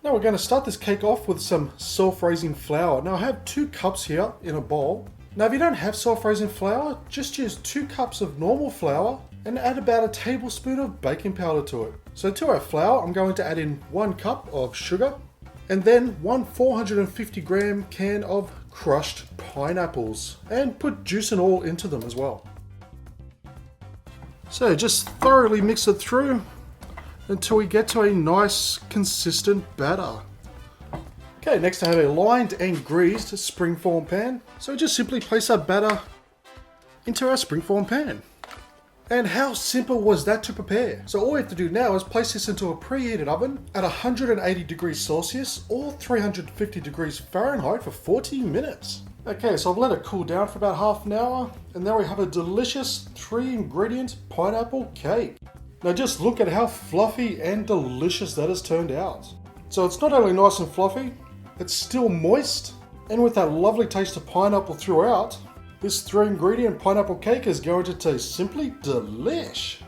Now we're going to start this cake off with some self-raising flour. Now I have 2 cups here in a bowl. Now if you don't have self-raising flour, just use 2 cups of normal flour and add about a tablespoon of baking powder to it. So to our flour, I'm going to add in 1 cup of sugar and then 1 450 gram can of crushed pineapples, and put juice and all into them as well. So just thoroughly mix it through until we get to a nice consistent batter. Okay, next I have a lined and greased springform pan. So just simply place our batter into our springform pan. And how simple was that to prepare? So all we have to do now is place this into a preheated oven at 180 degrees Celsius or 350 degrees Fahrenheit for 40 minutes. Okay, so I've let it cool down for about half an hour, and there we have a delicious 3-ingredient pineapple cake. Now just look at how fluffy and delicious that has turned out. So it's not only nice and fluffy, it's still moist, and with that lovely taste of pineapple throughout, this 3-ingredient pineapple cake is going to taste simply delish.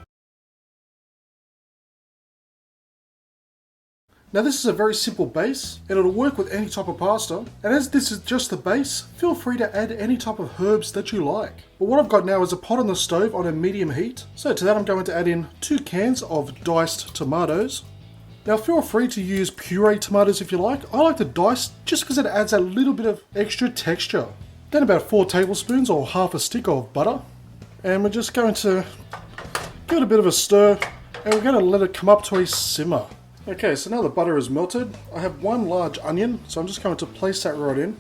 Now this is a very simple base, and it'll work with any type of pasta. And as this is just the base, feel free to add any type of herbs that you like. But what I've got now is a pot on the stove on a medium heat. So to that I'm going to add in 2 cans of diced tomatoes. Now feel free to use puree tomatoes if you like. I like to dice just because it adds a little bit of extra texture. Then about 4 tablespoons or half a stick of butter. And we're just going to give it a bit of a stir, and we're going to let it come up to a simmer. Okay, so now the butter is melted. I have 1 large onion, so I'm just going to place that right in.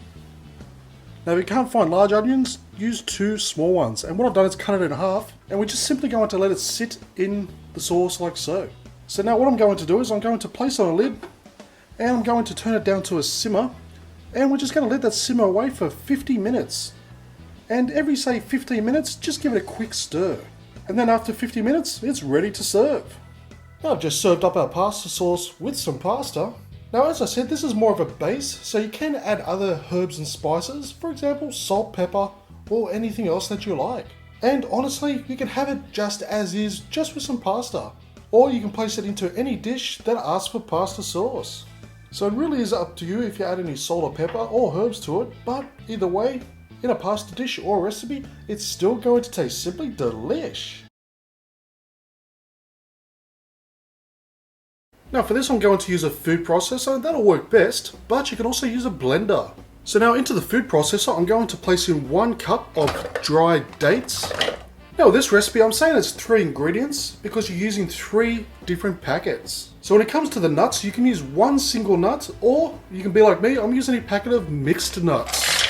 Now if you can't find large onions, use 2 small ones. And what I've done is cut it in half, and we're just simply going to let it sit in the sauce like so. So now what I'm going to do is I'm going to place on a lid, and I'm going to turn it down to a simmer. And we're just going to let that simmer away for 50 minutes. And every, say, 15 minutes, just give it a quick stir. And then after 50 minutes, it's ready to serve. Now I've just served up our pasta sauce with some pasta. Now as I said, this is more of a base, so you can add other herbs and spices, for example salt, pepper, or anything else that you like. And honestly, you can have it just as is, just with some pasta. Or you can place it into any dish that asks for pasta sauce. So it really is up to you if you add any salt or pepper or herbs to it, but either way, in a pasta dish or recipe, it's still going to taste simply delish. Now for this I'm going to use a food processor, that'll work best, but you can also use a blender. So now into the food processor I'm going to place in 1 cup of dried dates. Now with this recipe I'm saying it's 3 ingredients because you're using 3 different packets. So when it comes to the nuts, you can use 1 single nut, or you can be like me, I'm using a packet of mixed nuts.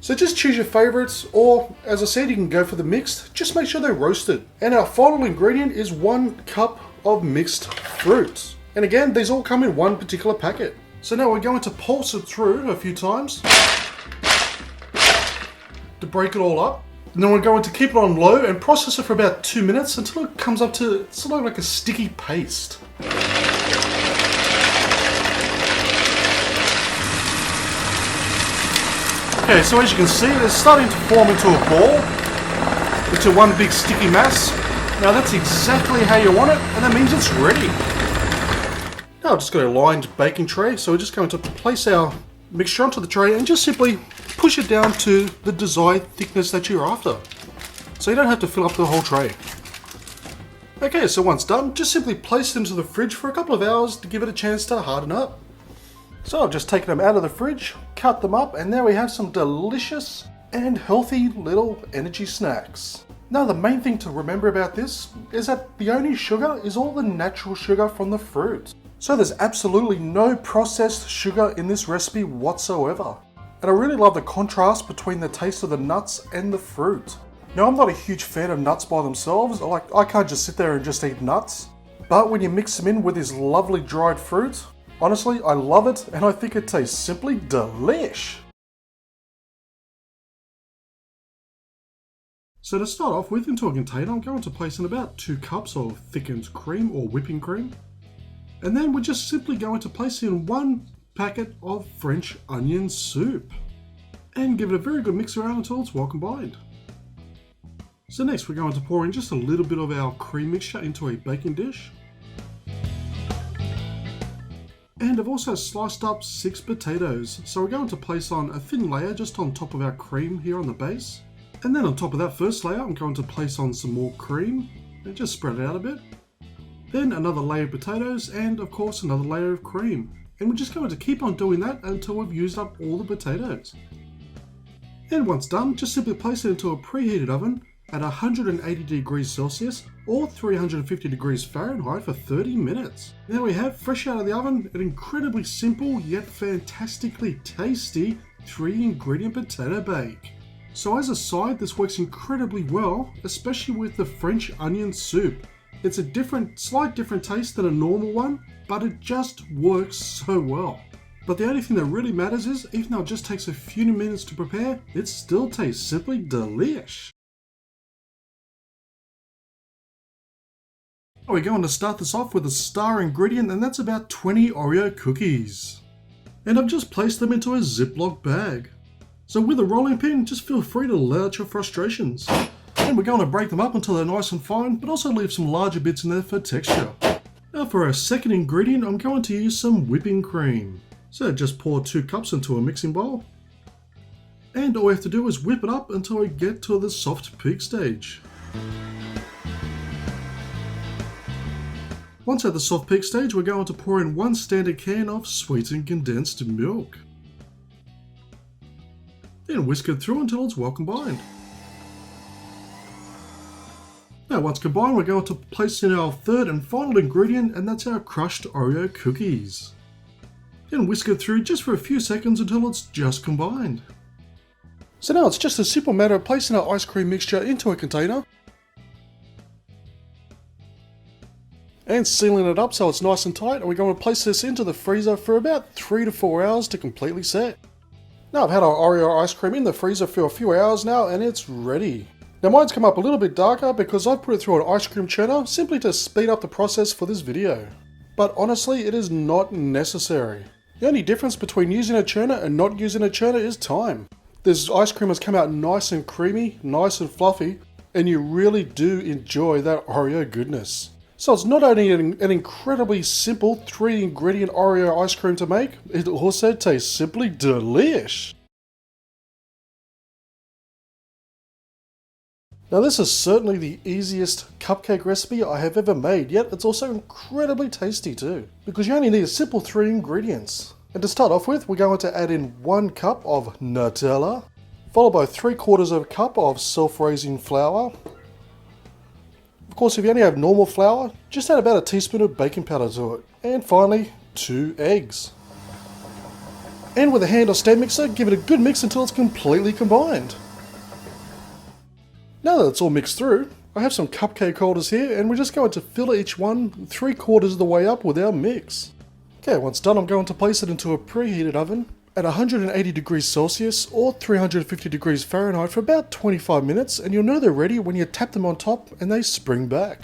So just choose your favorites, or as I said, you can go for the mixed, just make sure they're roasted. And our final ingredient is 1 cup of mixed fruit. And again, these all come in 1 particular packet. So now we're going to pulse it through a few times to break it all up. And then we're going to keep it on low and process it for about 2 minutes until it comes up to sort of like a sticky paste. Okay, so as you can see, it's starting to form into a ball, into 1 big sticky mass. Now that's exactly how you want it, and that means it's ready. Now I've just got a lined baking tray, so we're just going to place our mixture onto the tray and just simply push it down to the desired thickness that you're after. So you don't have to fill up the whole tray. Okay, so once done, just simply place them into the fridge for a couple of hours to give it a chance to harden up. So I've just taken them out of the fridge, cut them up, and there we have some delicious and healthy little energy snacks. Now the main thing to remember about this is that the only sugar is all the natural sugar from the fruit. So there's absolutely no processed sugar in this recipe whatsoever. And I really love the contrast between the taste of the nuts and the fruit. Now I'm not a huge fan of nuts by themselves, I can't just sit there and just eat nuts. But when you mix them in with this lovely dried fruit, honestly I love it and I think it tastes simply delish. So to start off with, into a container I'm going to place in about 2 cups of thickened cream or whipping cream. And then we're just simply going to place in 1 packet of French onion soup. And give it a very good mix around until it's well combined. So next we're going to pour in just a little bit of our cream mixture into a baking dish. And I've also sliced up 6 potatoes. So we're going to place on a thin layer just on top of our cream here on the base. And then on top of that first layer, I'm going to place on some more cream and just spread it out a bit. Then another layer of potatoes and of course another layer of cream. And we're just going to keep on doing that until we've used up all the potatoes. And once done, just simply place it into a preheated oven at 180 degrees Celsius or 350 degrees Fahrenheit for 30 minutes. Now we have, fresh out of the oven, an incredibly simple yet fantastically tasty 3-ingredient potato bake. So as a side, this works incredibly well, especially with the French onion soup. It's a slight different taste than a normal one, but it just works so well. But the only thing that really matters is, even though it just takes a few minutes to prepare, it still tastes simply delish. We're going to start this off with a star ingredient, and that's about 20 Oreo cookies. And I've just placed them into a Ziploc bag. So with a rolling pin, just feel free to let out your frustrations. And we're going to break them up until they're nice and fine, but also leave some larger bits in there for texture. Now for our second ingredient, I'm going to use some whipping cream. So just pour 2 cups into a mixing bowl. And all we have to do is whip it up until we get to the soft peak stage. Once at the soft peak stage, we're going to pour in 1 standard can of sweetened condensed milk. Then whisk it through until it's well combined. Now once combined, we're going to place in our third and final ingredient, and that's our crushed Oreo cookies. Then whisk it through just for a few seconds until it's just combined. So now it's just a simple matter of placing our ice cream mixture into a container and sealing it up so it's nice and tight, and we're going to place this into the freezer for about 3 to 4 hours to completely set. Now I've had our Oreo ice cream in the freezer for a few hours now and it's ready. Now mine's come up a little bit darker because I've put it through an ice cream churner simply to speed up the process for this video. But honestly, it is not necessary. The only difference between using a churner and not using a churner is time. This ice cream has come out nice and creamy, nice and fluffy, and you really do enjoy that Oreo goodness. So it's not only an incredibly simple 3-ingredient Oreo ice cream to make, it also tastes simply delish. Now this is certainly the easiest cupcake recipe I have ever made, yet it's also incredibly tasty too, because you only need a simple 3 ingredients. And to start off with, we're going to add in 1 cup of Nutella, followed by 3/4 of a cup of self-raising flour. Of course, if you only have normal flour, just add about a teaspoon of baking powder to it. And finally, 2 eggs. And with a hand or stand mixer, give it a good mix until it's completely combined. Now that it's all mixed through, I have some cupcake holders here, and we're just going to fill each one 3/4 of the way up with our mix. Okay, once done, I'm going to place it into a preheated oven at 180 degrees Celsius or 350 degrees Fahrenheit for about 25 minutes, and you'll know they're ready when you tap them on top and they spring back.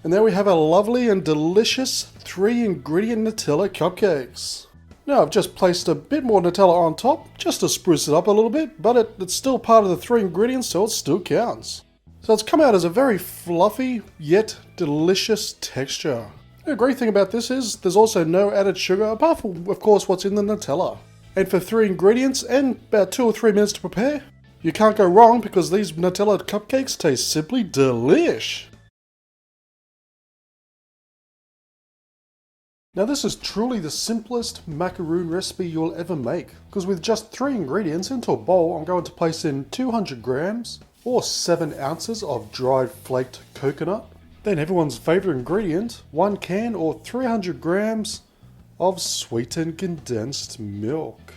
And there we have our lovely and delicious 3-ingredient Nutella cupcakes. Now I've just placed a bit more Nutella on top just to spruce it up a little bit, but it's still part of the 3 ingredients, so it still counts. So it's come out as a very fluffy yet delicious texture. The great thing about this is there's also no added sugar, apart from of course what's in the Nutella. And for 3 ingredients and about 2 or 3 minutes to prepare, you can't go wrong because these Nutella cupcakes taste simply delish. Now this is truly the simplest macaroon recipe you'll ever make, because with just 3 ingredients into a bowl, I'm going to place in 200 grams or 7 ounces of dried flaked coconut. Then everyone's favourite ingredient, 1 can or 300 grams of sweetened condensed milk.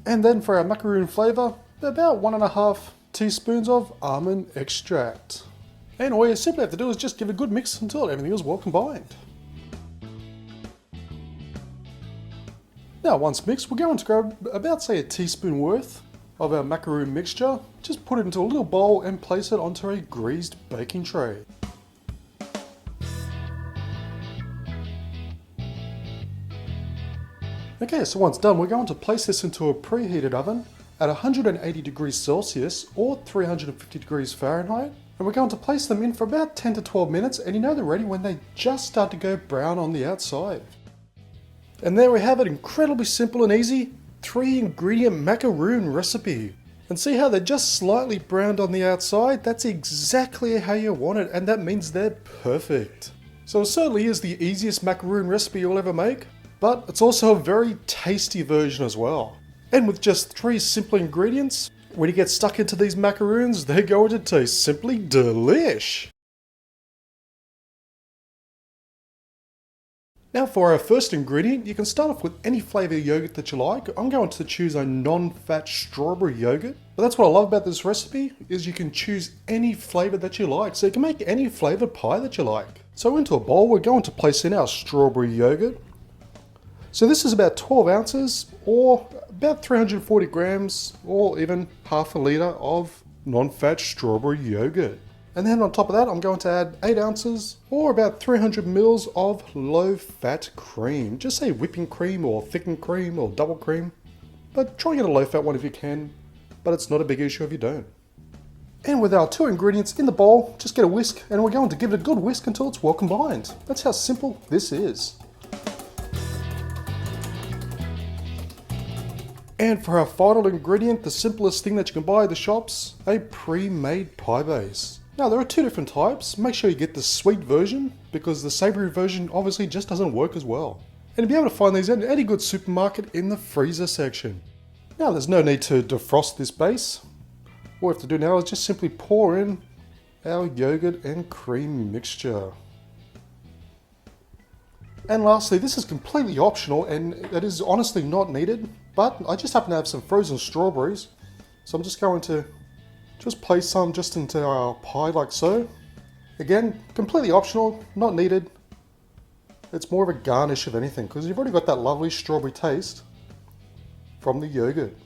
And then for our macaroon flavour, about 1.5 teaspoons of almond extract. And all you simply have to do is just give it a good mix until everything is well combined. Now once mixed, we're going to grab about say a teaspoon worth of our macaroon mixture, just put it into a little bowl and place it onto a greased baking tray. Okay, so once done, we're going to place this into a preheated oven at 180 degrees Celsius or 350 degrees Fahrenheit. And we're going to place them in for about 10 to 12 minutes, and you know they're ready when they just start to go brown on the outside. And there we have it, incredibly simple and easy 3-ingredient macaroon recipe. And see how they're just slightly browned on the outside? That's exactly how you want it, and that means they're perfect. So it certainly is the easiest macaroon recipe you'll ever make, but it's also a very tasty version as well. And with just 3 simple ingredients, when you get stuck into these macaroons, they're going to taste simply delish. Now for our first ingredient, you can start off with any flavour yogurt that you like. I'm going to choose a non-fat strawberry yogurt. But that's what I love about this recipe, is you can choose any flavour that you like. So you can make any flavoured pie that you like. So into a bowl, we're going to place in our strawberry yogurt. So this is about 12 ounces or about 340 grams or even half a litre of non-fat strawberry yogurt. And then on top of that, I'm going to add 8 ounces or about 300 mils of low-fat cream. Just say whipping cream or thickened cream or double cream. But try and get a low-fat one if you can, but it's not a big issue if you don't. And with our 2 ingredients in the bowl, just get a whisk and we're going to give it a good whisk until it's well combined. That's how simple this is. And for our final ingredient, the simplest thing that you can buy at the shops, a pre-made pie base. Now there are 2 different types. Make sure you get the sweet version because the savoury version obviously just doesn't work as well. And you'll be able to find these at any good supermarket in the freezer section. Now there's no need to defrost this base. All we have to do now is just simply pour in our yogurt and cream mixture. And lastly, this is completely optional and it is honestly not needed, but I just happen to have some frozen strawberries. So I'm just going to place some just into our pie like so. Again, completely optional, not needed. It's more of a garnish of anything because you've already got that lovely strawberry taste from the yogurt.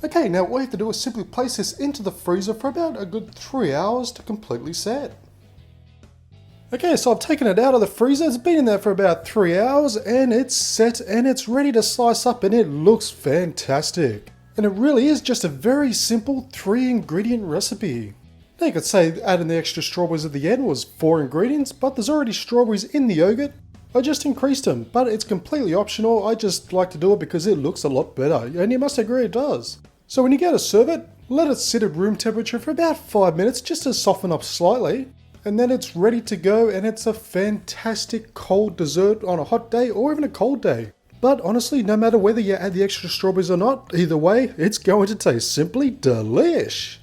Okay, now all you have to do is simply place this into the freezer for about a good 3 hours to completely set. Okay, so I've taken it out of the freezer. It's been in there for about 3 hours and it's set and it's ready to slice up and it looks fantastic. And it really is just a very simple 3-ingredient recipe. Now you could say adding the extra strawberries at the end was 4 ingredients, but there's already strawberries in the yogurt. I just increased them, but it's completely optional. I just like to do it because it looks a lot better, and you must agree it does. So when you go to serve it, let it sit at room temperature for about 5 minutes just to soften up slightly. And then it's ready to go and it's a fantastic cold dessert on a hot day or even a cold day. But honestly, no matter whether you add the extra strawberries or not, either way, it's going to taste simply delish.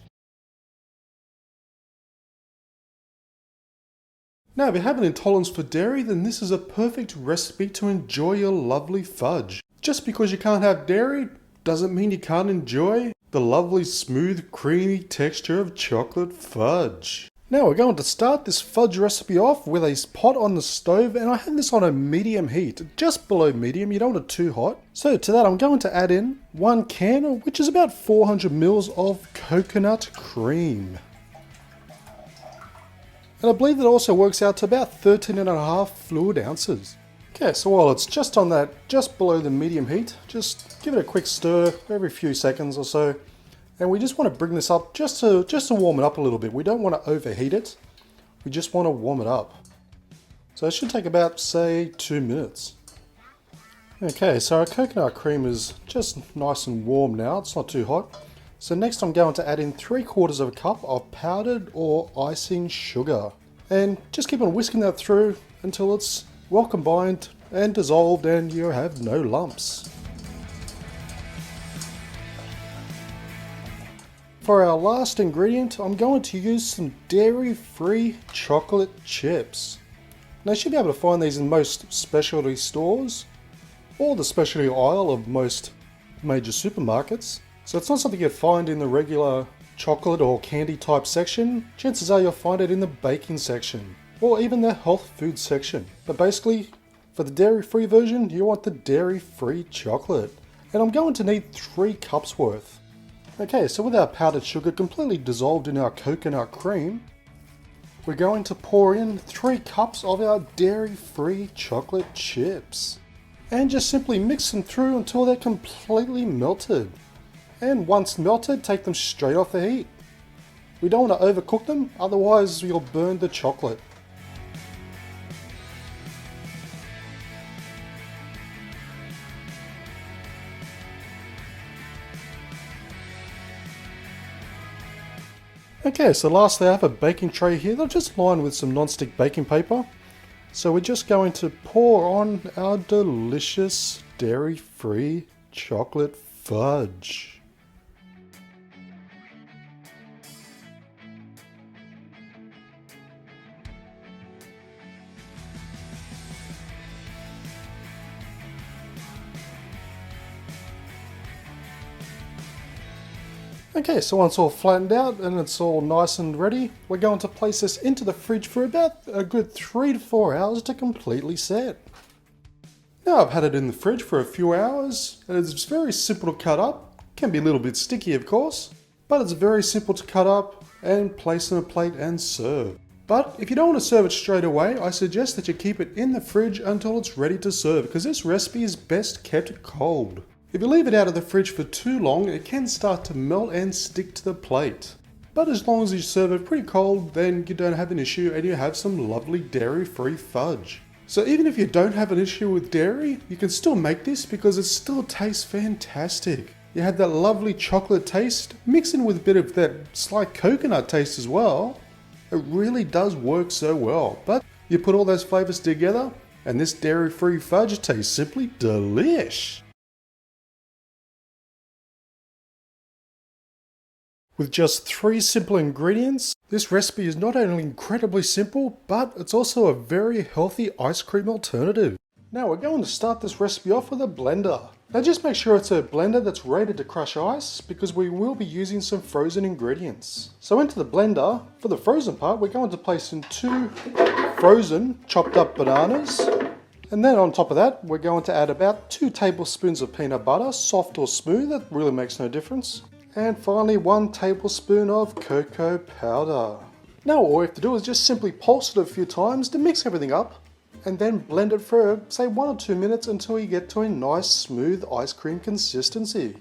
Now, if you have an intolerance for dairy, then this is a perfect recipe to enjoy your lovely fudge. Just because you can't have dairy doesn't mean you can't enjoy the lovely smooth, creamy texture of chocolate fudge. Now we're going to start this fudge recipe off with a pot on the stove, and I have this on a medium heat, just below medium, you don't want it too hot. So to that I'm going to add in 1 can, which is about 400 mils of coconut cream. And I believe that also works out to about 13.5 fluid ounces. Okay, so while it's just on that, just below the medium heat, just give it a quick stir every few seconds or so. And we just want to bring this up just to warm it up a little bit. We don't want to overheat it. We just want to warm it up. So it should take about, say, 2 minutes. Okay, so our coconut cream is just nice and warm now. It's not too hot. So next I'm going to add in 3/4 cup of powdered or icing sugar. And just keep on whisking that through until it's well combined and dissolved and you have no lumps. For our last ingredient, I'm going to use some dairy-free chocolate chips. Now you should be able to find these in most specialty stores or the specialty aisle of most major supermarkets. So it's not something you'd find in the regular chocolate or candy type section. Chances are you'll find it in the baking section or even the health food section. But basically, for the dairy-free version, you want the dairy-free chocolate. And I'm going to need 3 cups worth. Okay, so with our powdered sugar completely dissolved in our coconut cream, we're going to pour in 3 cups of our dairy-free chocolate chips. And just simply mix them through until they're completely melted. And once melted, take them straight off the heat. We don't want to overcook them, otherwise you'll burn the chocolate. Okay, so lastly I have a baking tray here that I've just lined with some non-stick baking paper. So we're just going to pour on our delicious dairy-free chocolate fudge. Okay, so once all flattened out and it's all nice and ready, we're going to place this into the fridge for about a good 3 to 4 hours to completely set. Now I've had it in the fridge for a few hours and it's very simple to cut up. Can be a little bit sticky of course, but it's very simple to cut up and place on a plate and serve. But if you don't want to serve it straight away, I suggest that you keep it in the fridge until it's ready to serve because this recipe is best kept cold. If you leave it out of the fridge for too long, it can start to melt and stick to the plate. But as long as you serve it pretty cold, then you don't have an issue and you have some lovely dairy-free fudge. So even if you don't have an issue with dairy, you can still make this because it still tastes fantastic. You have that lovely chocolate taste, mixed in with a bit of that slight coconut taste as well. It really does work so well. But you put all those flavors together and this dairy-free fudge tastes simply delish. With just 3 simple ingredients, this recipe is not only incredibly simple, but it's also a very healthy ice cream alternative. Now we're going to start this recipe off with a blender. Now just make sure it's a blender that's rated to crush ice, because we will be using some frozen ingredients. So into the blender, for the frozen part, we're going to place in 2 frozen chopped up bananas. And then on top of that, we're going to add about 2 tablespoons of peanut butter, soft or smooth, that really makes no difference. And finally 1 tablespoon of cocoa powder. Now all we have to do is just simply pulse it a few times to mix everything up and then blend it for say 1 or 2 minutes until you get to a nice smooth ice cream consistency.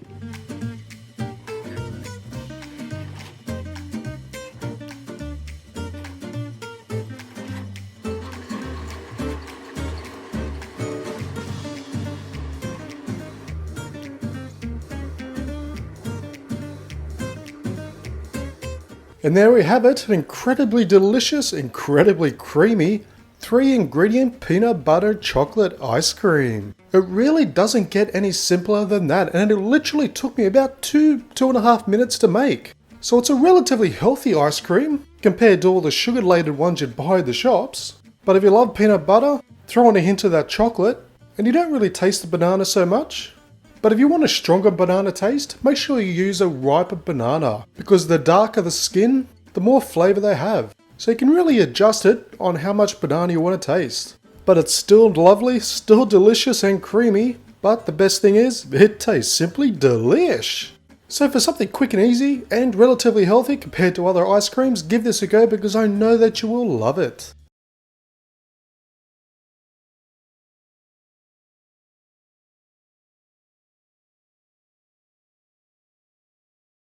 And there we have it, an incredibly delicious, incredibly creamy 3-ingredient peanut butter chocolate ice cream. It really doesn't get any simpler than that, and it literally took me about 2.5 minutes to make. So it's a relatively healthy ice cream compared to all the sugar-laden ones you'd buy at the shops. But if you love peanut butter, throw in a hint of that chocolate, and you don't really taste the banana so much. But if you want a stronger banana taste, make sure you use a riper banana, because the darker the skin, the more flavour they have. So you can really adjust it on how much banana you want to taste. But it's still lovely, still delicious and creamy, but the best thing is, it tastes simply delish. So for something quick and easy, and relatively healthy compared to other ice creams, give this a go because I know that you will love it.